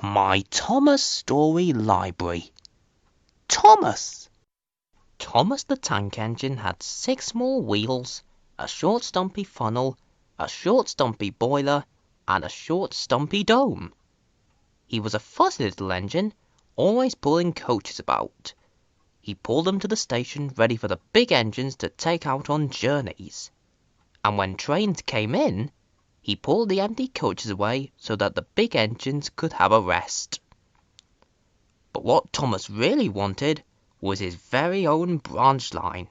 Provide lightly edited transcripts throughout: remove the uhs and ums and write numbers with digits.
My Thomas Story Library. Thomas! Thomas the Tank Engine had 6 small wheels, a short stumpy funnel, a short stumpy boiler, and a short stumpy dome. He was a fussy little engine, always pulling coaches about. He pulled them to the station ready for the big engines to take out on journeys. And when trains came in, he pulled the empty coaches away so that the big engines could have a rest. But what Thomas really wanted was his very own branch line.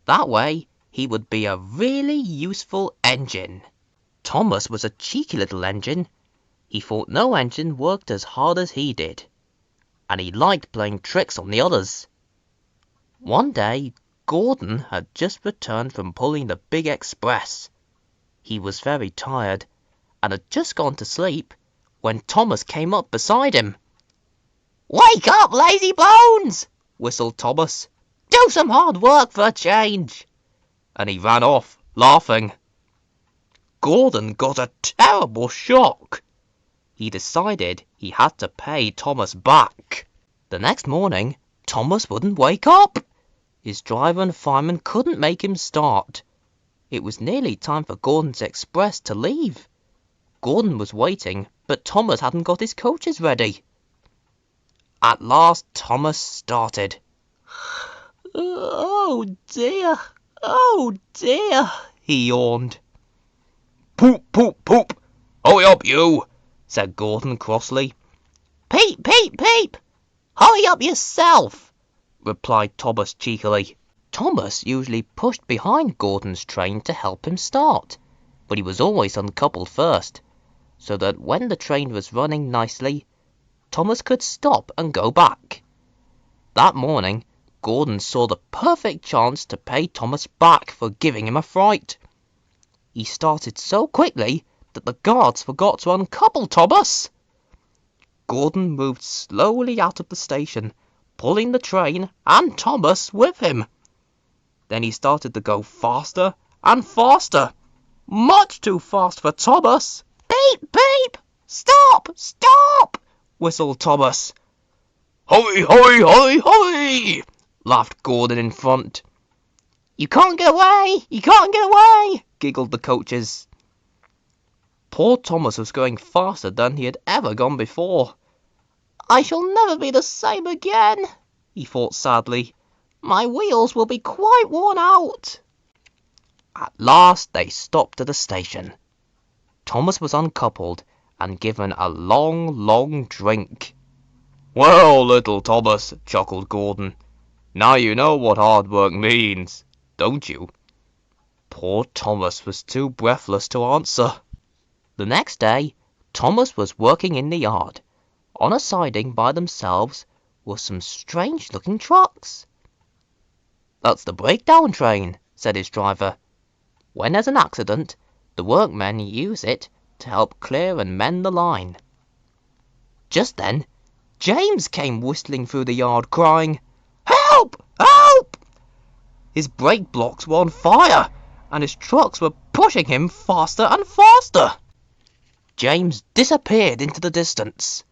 That way, he would be a really useful engine. Thomas was a cheeky little engine. He thought no engine worked as hard as he did, and he liked playing tricks on the others. One day, Gordon had just returned from pulling the big express. He was very tired, and had just gone to sleep, when Thomas came up beside him. "Wake up, lazy bones!" whistled Thomas. "Do some hard work for a change!" And he ran off, laughing. Gordon got a terrible shock. He decided he had to pay Thomas back. The next morning, Thomas wouldn't wake up. His driver and fireman couldn't make him start. It was nearly time for Gordon's express to leave. Gordon was waiting, but Thomas hadn't got his coaches ready. At last Thomas started. "Oh dear, oh dear," he yawned. "Poop, poop, poop! Hurry up, you!" said Gordon crossly. "Peep, peep, peep! Hurry up yourself!" replied Thomas cheekily. Thomas usually pushed behind Gordon's train to help him start, but he was always uncoupled first, so that when the train was running nicely, Thomas could stop and go back. That morning, Gordon saw the perfect chance to pay Thomas back for giving him a fright. He started so quickly that the guards forgot to uncouple Thomas. Gordon moved slowly out of the station, pulling the train and Thomas with him. Then he started to go faster and faster, much too fast for Thomas. "Beep, beep! Stop, stop!" whistled Thomas. "Hurry, hurry, hurry, hurry!" laughed Gordon in front. "You can't get away! You can't get away!" giggled the coaches. Poor Thomas was going faster than he had ever gone before. "I shall never be the same again," he thought sadly. "My wheels will be quite worn out." At last they stopped at a station. Thomas was uncoupled and given a long, long drink. "Well, little Thomas," chuckled Gordon, "now you know what hard work means, don't you?" Poor Thomas was too breathless to answer. The next day, Thomas was working in the yard. On a siding by themselves were some strange-looking trucks. "That's the breakdown train," said his driver. "When there's an accident, the workmen use it to help clear and mend the line." Just then, James came whistling through the yard, crying, "Help! Help!" His brake blocks were on fire, and his trucks were pushing him faster and faster. James disappeared into the distance.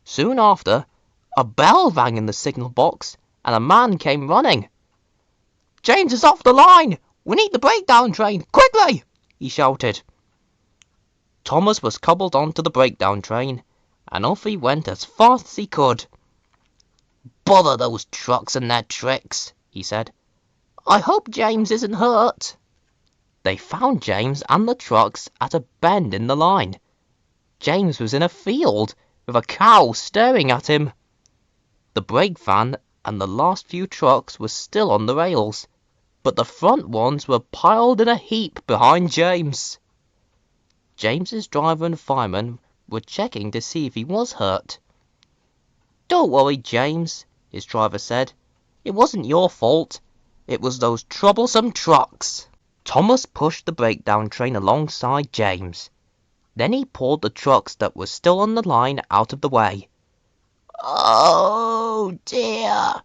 Soon after, a bell rang in the signal box, and a man came running. "James is off the line! We need the breakdown train! Quickly!" he shouted. Thomas was coupled onto the breakdown train, and off he went as fast as he could. "Bother those trucks and their tricks," he said. "I hope James isn't hurt." They found James and the trucks at a bend in the line. James was in a field, with a cow staring at him. The brake van and the last few trucks were still on the rails, but the front ones were piled in a heap behind James. James's driver and fireman were checking to see if he was hurt. "Don't worry, James," his driver said. "It wasn't your fault. It was those troublesome trucks." Thomas pushed the breakdown train alongside James. Then he pulled the trucks that were still on the line out of the way. "Oh dear!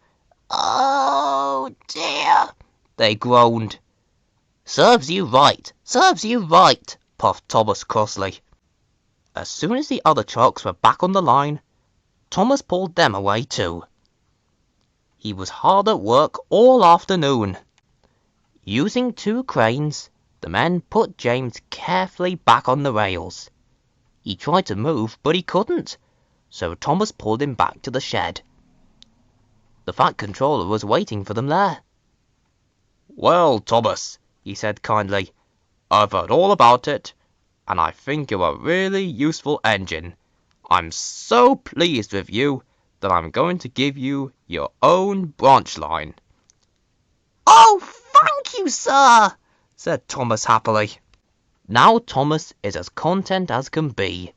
Oh dear!" they groaned. "Serves you right! Serves you right!" puffed Thomas crossly. As soon as the other trucks were back on the line, Thomas pulled them away too. He was hard at work all afternoon. Using 2 cranes, the men put James carefully back on the rails. He tried to move, but he couldn't, so Thomas pulled him back to the shed. The Fat Controller was waiting for them there. "Well, Thomas," he said kindly, "I've heard all about it, and I think you're a really useful engine. I'm so pleased with you that I'm going to give you your own branch line." "Oh, thank you, sir," said Thomas happily. Now Thomas is as content as can be.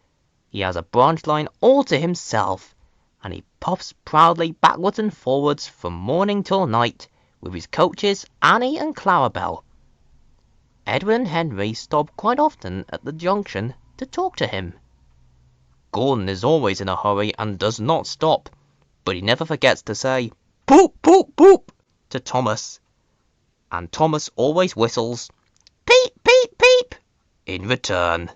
He has a branch line all to himself, and he puffs proudly backwards and forwards from morning till night with his coaches Annie and Clarabel. Edwin and Henry stop quite often at the junction to talk to him. Gordon is always in a hurry and does not stop, but he never forgets to say "Poop, poop, poop" to Thomas, and Thomas always whistles "Peep, peep, peep" in return.